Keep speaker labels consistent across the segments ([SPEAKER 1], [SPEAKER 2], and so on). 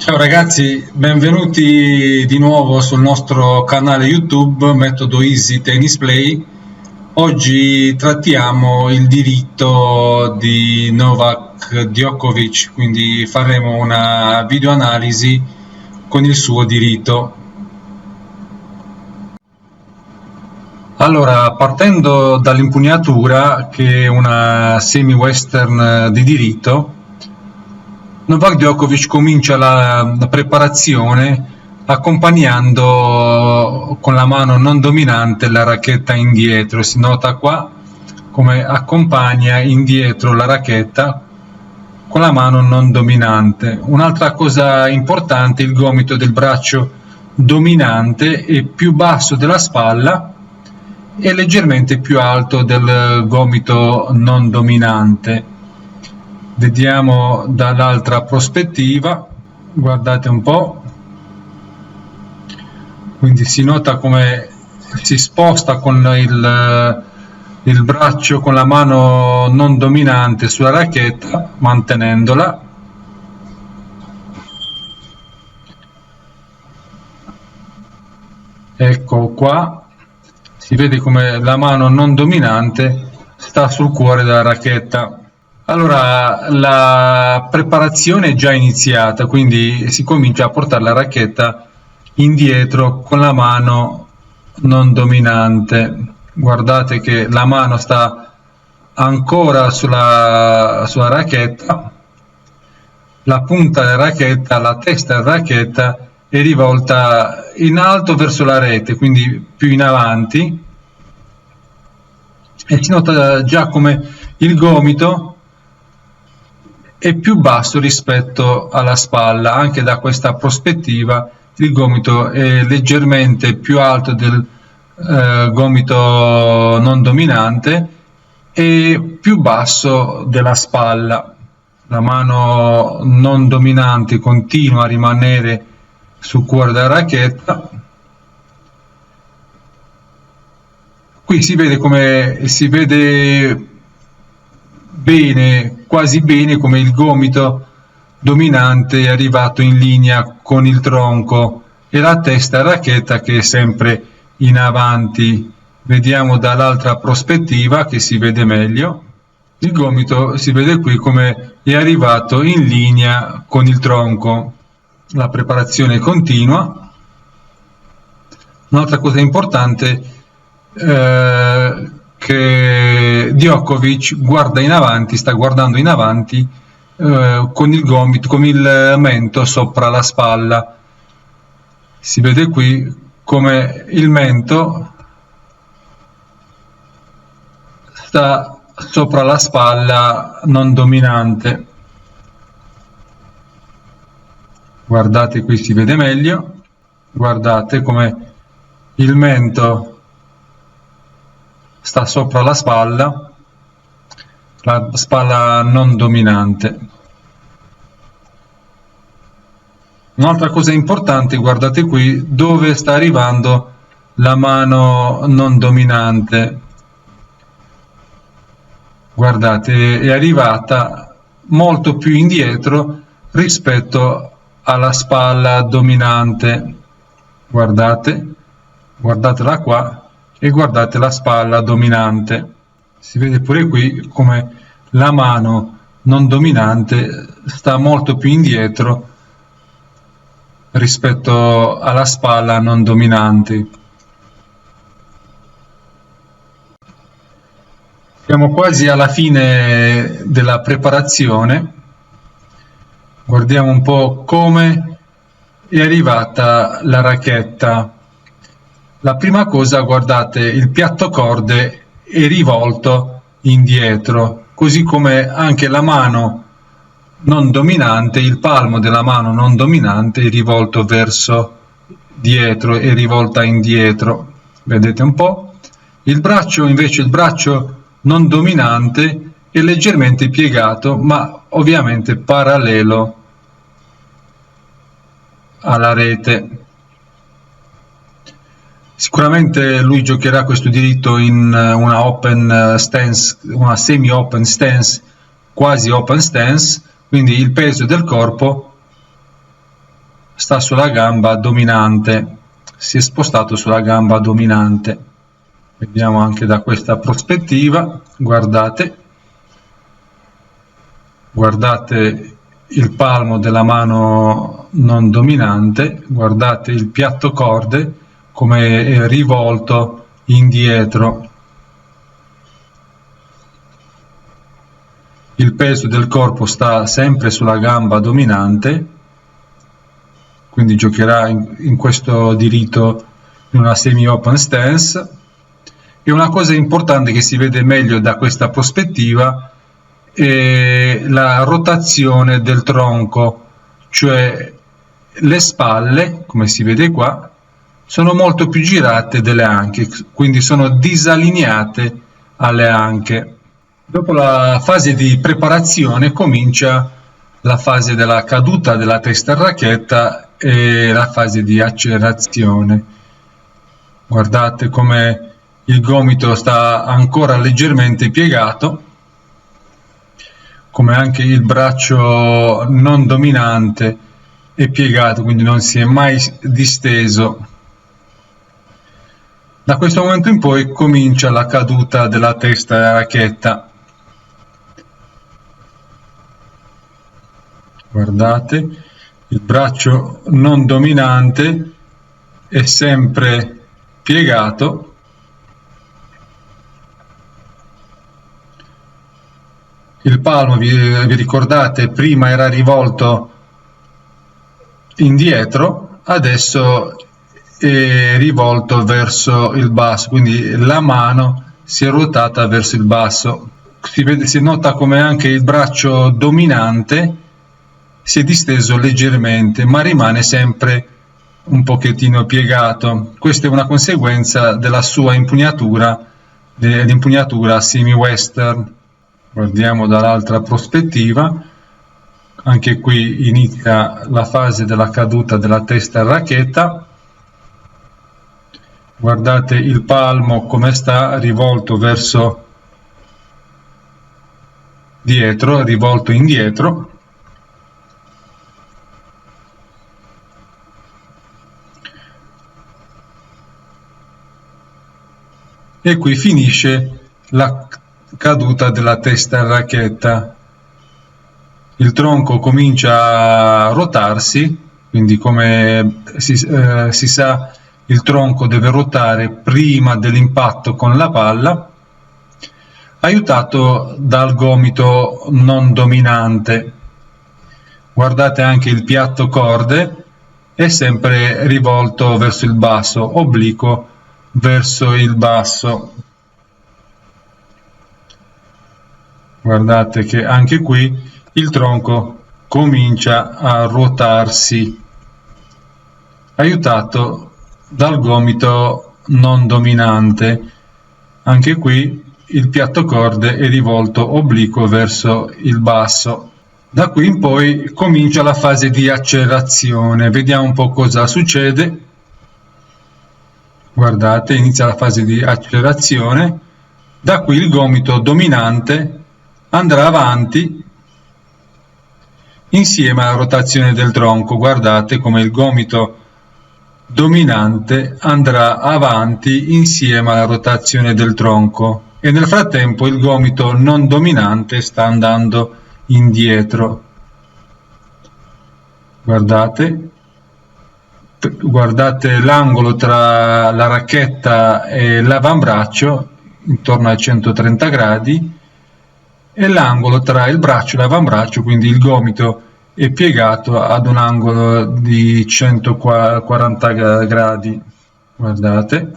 [SPEAKER 1] Ciao ragazzi, benvenuti di nuovo sul nostro canale YouTube Metodo Easy Tennis Play. Oggi trattiamo il diritto di Novak Djokovic, quindi faremo una videoanalisi con il suo diritto. Allora, partendo dall'impugnatura, che è una semi-western di diritto, Novak Djokovic comincia la preparazione accompagnando con la mano non dominante la racchetta indietro. Si nota qua come accompagna indietro la racchetta con la mano non dominante. Un'altra cosa importante: il gomito del braccio dominante è più basso della spalla e leggermente più alto del gomito non dominante. Vediamo dall'altra prospettiva, guardate un po', quindi si nota come si sposta con il braccio, con la mano non dominante sulla racchetta, mantenendola. Ecco qua, si vede come la mano non dominante sta sul cuore della racchetta. Allora, la preparazione è già iniziata, quindi si comincia a portare la racchetta indietro con la mano non dominante. Guardate che la mano sta ancora sulla racchetta, la punta della racchetta, la testa della racchetta è rivolta in alto verso la rete, quindi più in avanti, e si nota già come il gomito è più basso rispetto alla spalla. Anche da questa prospettiva il gomito è leggermente più alto del gomito non dominante e più basso della spalla. La mano non dominante continua a rimanere sul cuore della racchetta. Qui si vede bene, quasi bene, come il gomito dominante è arrivato in linea con il tronco e la testa della racchetta che è sempre in avanti. Vediamo dall'altra prospettiva che si vede meglio. Il gomito si vede qui come è arrivato in linea con il tronco. La preparazione continua. Un'altra cosa importante che Djokovic guarda in avanti, sta guardando in avanti con il gomito, con il mento sopra la spalla. Si vede qui come il mento sta sopra la spalla non dominante. Guardate, qui si vede meglio. Guardate come il mento sta sopra la spalla non dominante. Un'altra cosa importante, guardate qui dove sta arrivando la mano non dominante. Guardate, è arrivata molto più indietro rispetto alla spalla dominante. Guardatela qua e guardate la spalla dominante. Si vede pure qui come la mano non dominante sta molto più indietro rispetto alla spalla non dominante. Siamo quasi alla fine della preparazione. Guardiamo un po' come è arrivata la racchetta. La prima cosa, guardate, il piatto corde è rivolto indietro, così come anche la mano non dominante, il palmo della mano non dominante è rivolto verso dietro, è rivolta indietro. Vedete un po'? Il braccio invece, il braccio non dominante è leggermente piegato, ma ovviamente parallelo alla rete. Sicuramente lui giocherà questo diritto in una open stance, una semi open stance, quasi open stance, quindi il peso del corpo sta sulla gamba dominante, si è spostato sulla gamba dominante. Vediamo anche da questa prospettiva, guardate il palmo della mano non dominante, guardate il piatto corde come è rivolto indietro. Il peso del corpo sta sempre sulla gamba dominante, quindi giocherà in questo diritto in una semi-open stance. E una cosa importante che si vede meglio da questa prospettiva è la rotazione del tronco, cioè le spalle, come si vede qua, sono molto più girate delle anche, quindi sono disallineate alle anche. Dopo la fase di preparazione comincia la fase della caduta della testa a racchetta e la fase di accelerazione. Guardate come il gomito sta ancora leggermente piegato, come anche il braccio non dominante è piegato, quindi non si è mai disteso. Da questo momento in poi comincia la caduta della testa a racchetta. Guardate, il braccio non dominante è sempre piegato, il palmo, vi ricordate, prima era rivolto indietro, adesso è rivolto verso il basso, quindi la mano si è ruotata verso il basso. Si nota come anche il braccio dominante si è disteso leggermente, ma rimane sempre un pochettino piegato. Questa è una conseguenza della sua impugnatura, dell'impugnatura semi-western. Guardiamo dall'altra prospettiva, anche qui inizia la fase della caduta della testa a racchetta. Guardate il palmo come sta rivolto verso dietro, rivolto indietro. E qui finisce la caduta della testa a racchetta. Il tronco comincia a rotarsi, quindi come si sa, il tronco deve ruotare prima dell'impatto con la palla, aiutato dal gomito non dominante. Guardate anche il piatto corde è sempre rivolto verso il basso, obliquo verso il basso. Guardate che anche qui il tronco comincia a ruotarsi, aiutato dal gomito non dominante. Anche qui il piatto corde è rivolto obliquo verso il basso. Da qui in poi comincia la fase di accelerazione. Vediamo un po' cosa succede. Guardate, inizia la fase di accelerazione. Da qui il gomito dominante andrà avanti insieme alla rotazione del tronco. Guardate come il gomito dominante andrà avanti insieme alla rotazione del tronco e nel frattempo il gomito non dominante sta andando indietro. Guardate l'angolo tra la racchetta e l'avambraccio intorno a 130 gradi e l'angolo tra il braccio e l'avambraccio, quindi il gomito è piegato ad un angolo di 140 gradi. Guardate,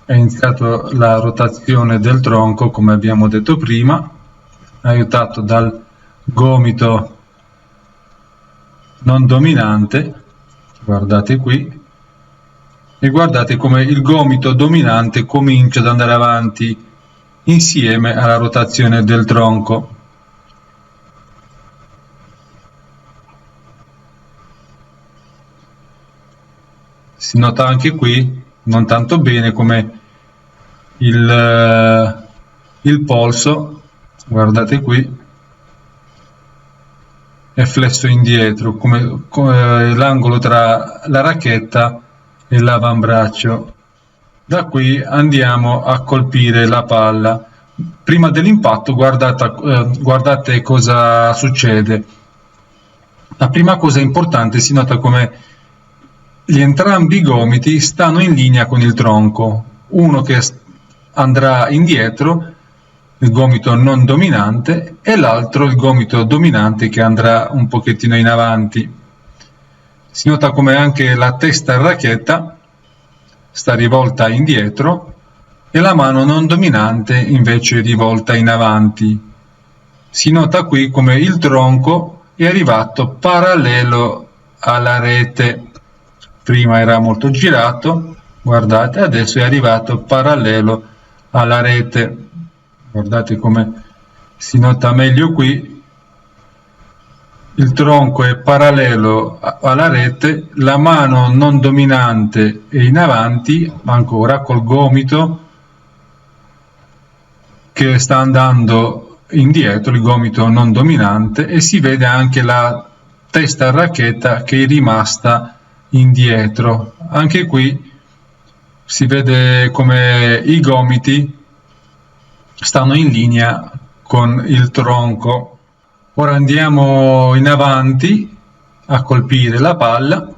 [SPEAKER 1] è iniziata la rotazione del tronco, come abbiamo detto prima, aiutato dal gomito non dominante. Guardate qui, e guardate come il gomito dominante comincia ad andare avanti insieme alla rotazione del tronco. Si nota anche qui, non tanto bene, come il polso, guardate qui, è flesso indietro, come l'angolo tra la racchetta e l'avambraccio. Da qui andiamo a colpire la palla. Prima dell'impatto guardate cosa succede. La prima cosa importante, si nota come entrambi i gomiti stanno in linea con il tronco, uno che andrà indietro, il gomito non dominante, e l'altro il gomito dominante che andrà un pochettino in avanti. Si nota come anche la testa a racchetta sta rivolta indietro e la mano non dominante invece rivolta in avanti. Si nota qui come il tronco è arrivato parallelo alla rete. Prima era molto girato, guardate, adesso è arrivato parallelo alla rete. Guardate come si nota meglio qui, il tronco è parallelo alla rete, la mano non dominante è in avanti, ancora col gomito che sta andando indietro, il gomito non dominante, e si vede anche la testa a racchetta che è rimasta indietro. Anche qui si vede come i gomiti stanno in linea con il tronco. Ora andiamo in avanti a colpire la palla,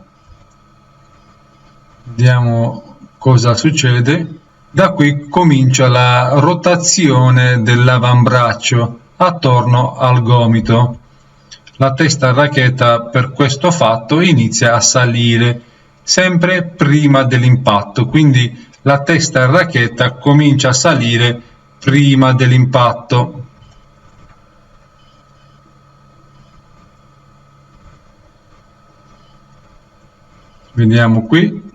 [SPEAKER 1] vediamo cosa succede. Da qui comincia la rotazione dell'avambraccio attorno al gomito. La testa a racchetta per questo fatto inizia a salire sempre prima dell'impatto, quindi la testa a racchetta comincia a salire prima dell'impatto. Vediamo qui,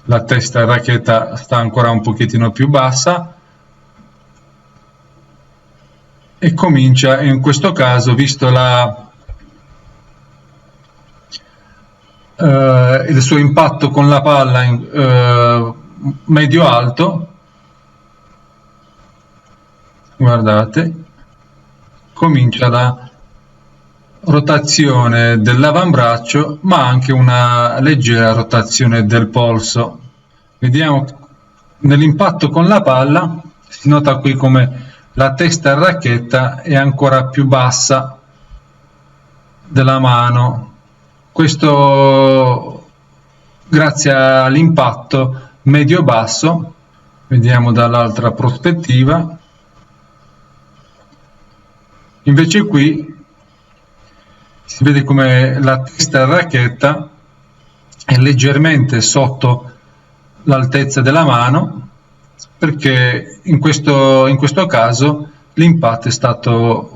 [SPEAKER 1] la testa a racchetta sta ancora un pochettino più bassa e comincia, in questo caso, visto il suo impatto con la palla medio-alto, guardate, comincia la rotazione dell'avambraccio, ma anche una leggera rotazione del polso. Vediamo nell'impatto con la palla, si nota qui come la testa a racchetta è ancora più bassa della mano. Questo grazie all'impatto medio-basso. Vediamo dall'altra prospettiva. Invece qui si vede come la testa a racchetta è leggermente sotto l'altezza della mano, perché in questo caso l'impatto è stato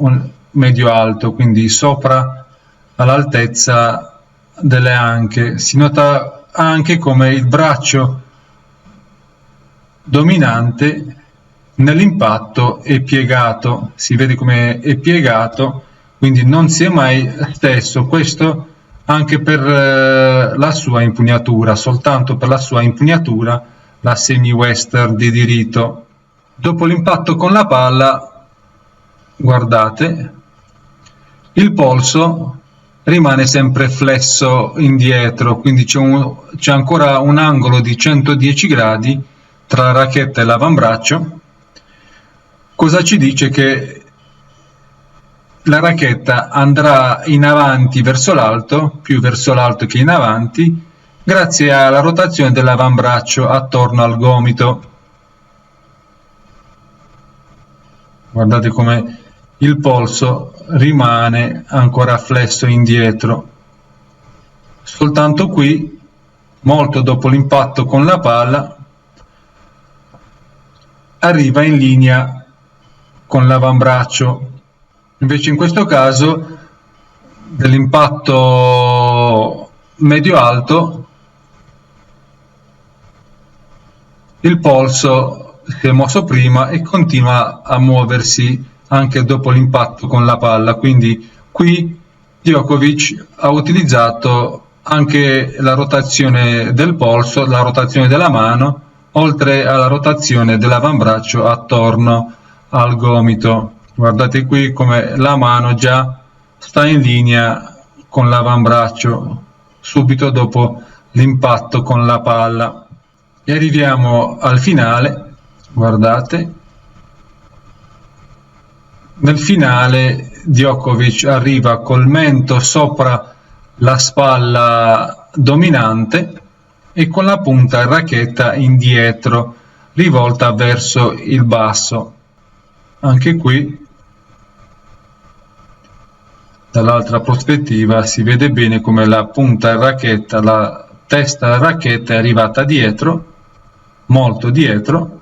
[SPEAKER 1] medio-alto, quindi sopra all'altezza delle anche. Si nota anche come il braccio dominante nell'impatto è piegato, si vede come è piegato, quindi non si è mai stesso. Questo anche per la sua impugnatura, soltanto per la sua impugnatura, la semi-western di diritto. Dopo l'impatto con la palla, guardate, il polso rimane sempre flesso indietro, quindi c'è ancora un angolo di 110 gradi tra la racchetta e l'avambraccio. Cosa ci dice? Che la racchetta andrà in avanti verso l'alto, più verso l'alto che in avanti, grazie alla rotazione dell'avambraccio attorno al gomito. Guardate come il polso rimane ancora flesso indietro. Soltanto qui, molto dopo l'impatto con la palla, arriva in linea con l'avambraccio. Invece in questo caso dell'impatto medio-alto il polso si è mosso prima e continua a muoversi anche dopo l'impatto con la palla, quindi qui Djokovic ha utilizzato anche la rotazione del polso, la rotazione della mano, oltre alla rotazione dell'avambraccio attorno al gomito. Guardate qui come la mano già sta in linea con l'avambraccio subito dopo l'impatto con la palla. E arriviamo al finale, guardate. Nel finale Djokovic arriva col mento sopra la spalla dominante e con la punta in racchetta indietro, rivolta verso il basso. Anche qui, dall'altra prospettiva, si vede bene come la punta in racchetta, la testa della racchetta è arrivata dietro, molto dietro,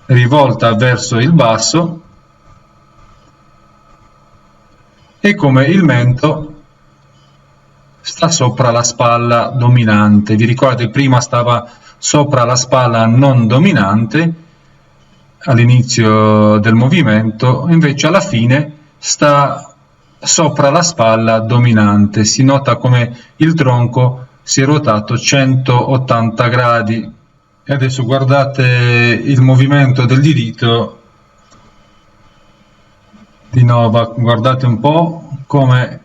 [SPEAKER 1] rivolta verso il basso, e come il mento sta sopra la spalla dominante. Vi ricordate, prima stava sopra la spalla non dominante all'inizio del movimento, invece alla fine sta sopra la spalla dominante. Si nota come il tronco si è ruotato 180 gradi. E adesso guardate il movimento del dito di Novak, guardate un po' come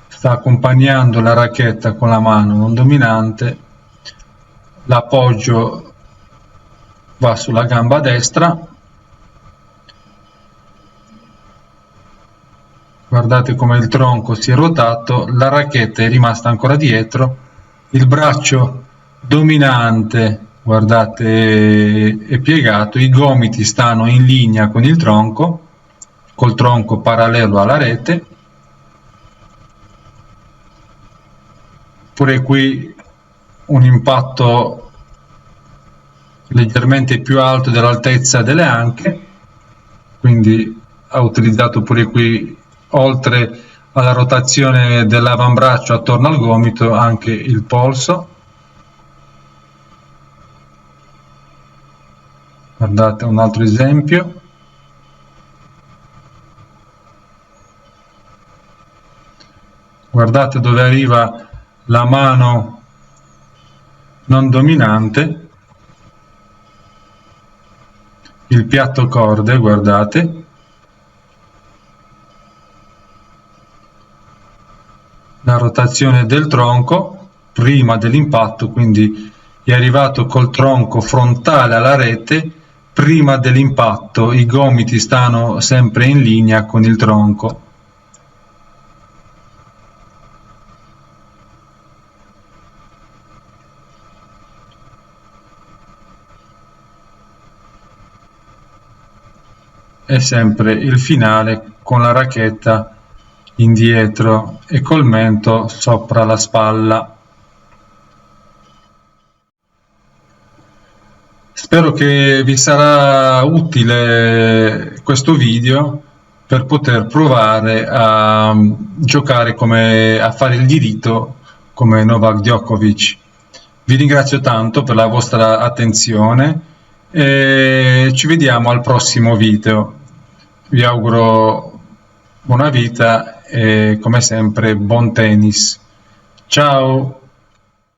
[SPEAKER 1] sta accompagnando la racchetta con la mano non dominante, l'appoggio va sulla gamba destra, guardate come il tronco si è ruotato, la racchetta è rimasta ancora dietro, il braccio dominante, guardate, è piegato, i gomiti stanno in linea con il tronco, col tronco parallelo alla rete. Pure qui un impatto leggermente più alto dell'altezza delle anche, quindi ha utilizzato pure qui, oltre alla rotazione dell'avambraccio attorno al gomito, anche il polso. Guardate un altro esempio. Guardate dove arriva la mano non dominante, il piatto corde, guardate. La rotazione del tronco prima dell'impatto, quindi è arrivato col tronco frontale alla rete prima dell'impatto, i gomiti stanno sempre in linea con il tronco. E sempre il finale con la racchetta indietro e col mento sopra la spalla. Spero che vi sarà utile questo video per poter provare a giocare a fare il diritto come Novak Djokovic. Vi ringrazio tanto per la vostra attenzione e ci vediamo al prossimo video. Vi auguro buona vita e come sempre buon tennis. Ciao!